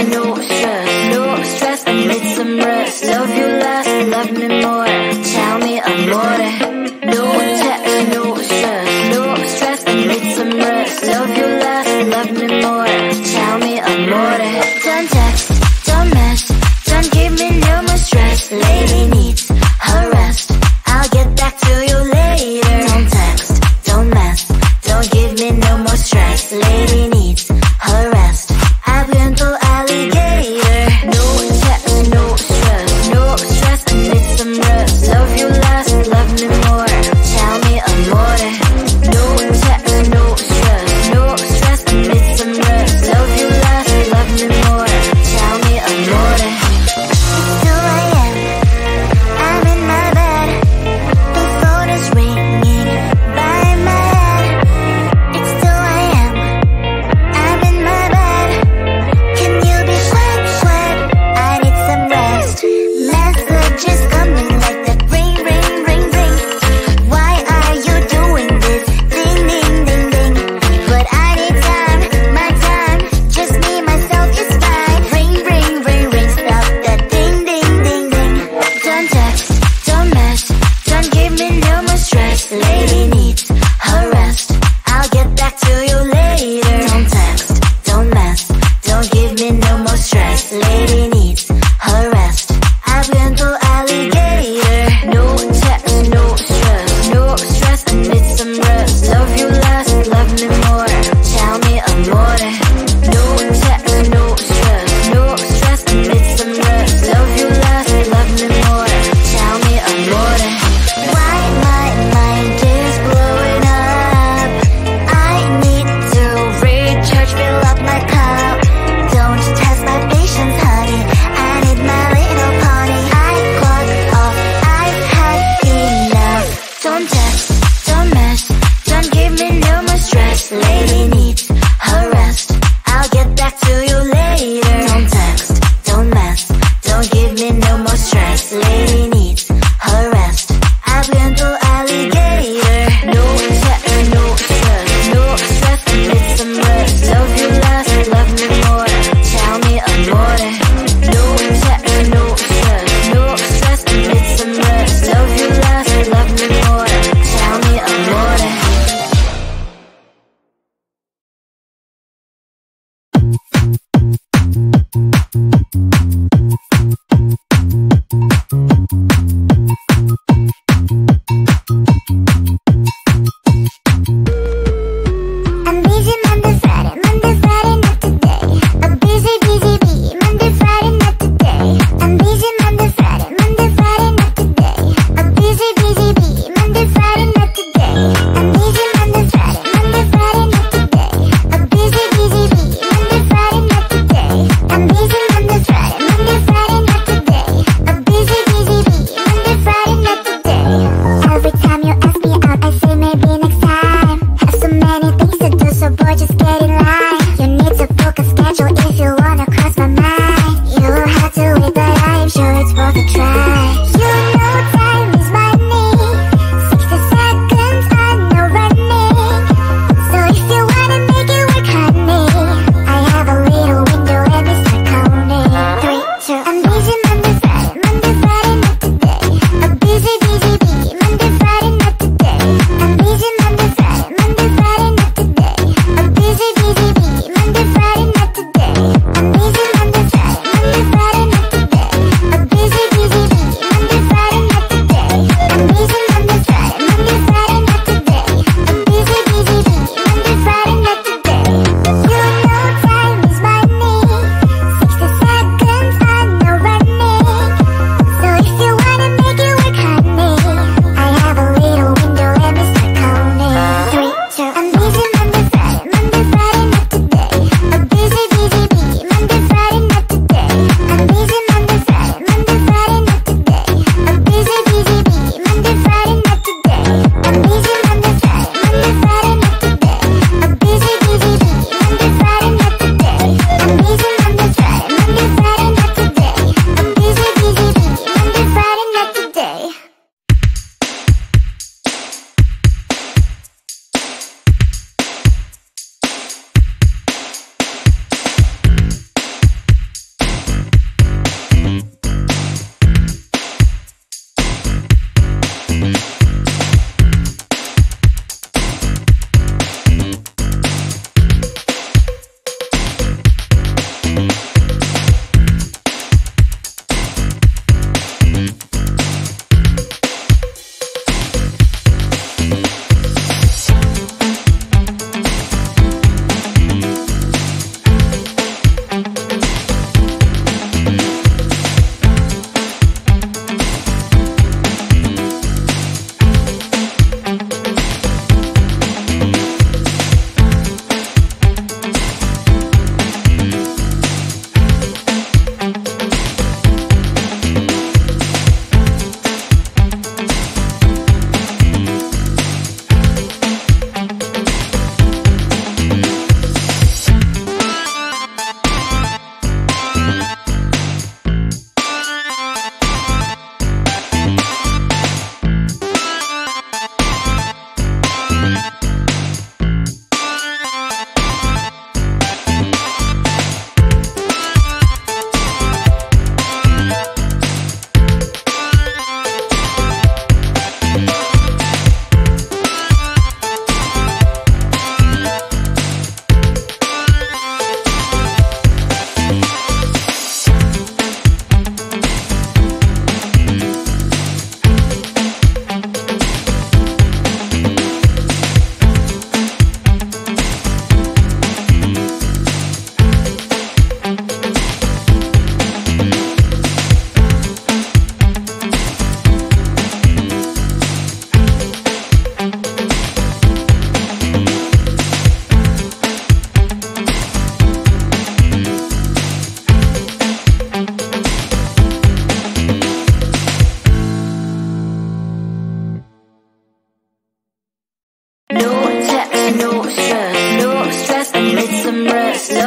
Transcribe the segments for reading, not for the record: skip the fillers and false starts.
no stress, no stress, I need some rest. Love you less, love me more. Tell me amore. No text, no stress, no stress, I need some rest. Love you less, love me more. Tell me amore. Don't text, don't mess, don't give me no more stress. Lady needs her rest, I'll get back to you later. Don't text, don't mess, don't give me no more stress. Lady needs her rest, I've been to alligator. No text, no stress, I need some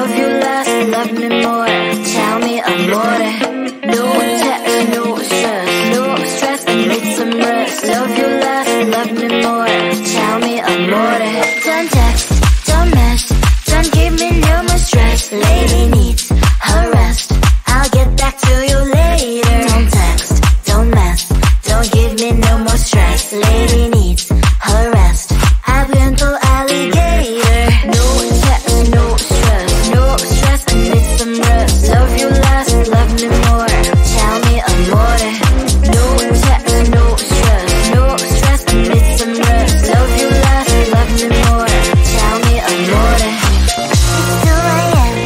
love you less, love me more. Tell me amore. No text, no stress, no stress, I need some rest. Love you less, love me more. Tell me amore. Don't text, don't mess, don't give me no more stress. Lady needs her rest, I'll get back to you later. Don't text, don't mess, don't give me no more stress. Lady needs her rest, I've been to alligator. No text, no stress, no stress, I need some rest. Love you less, love me more. Tell me amore. No text, no stress, no stress, I need some rest. Love you less, love me more. Tell me amore. It's 2 a.m.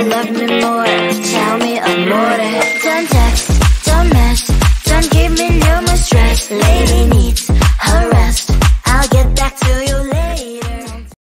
love me more.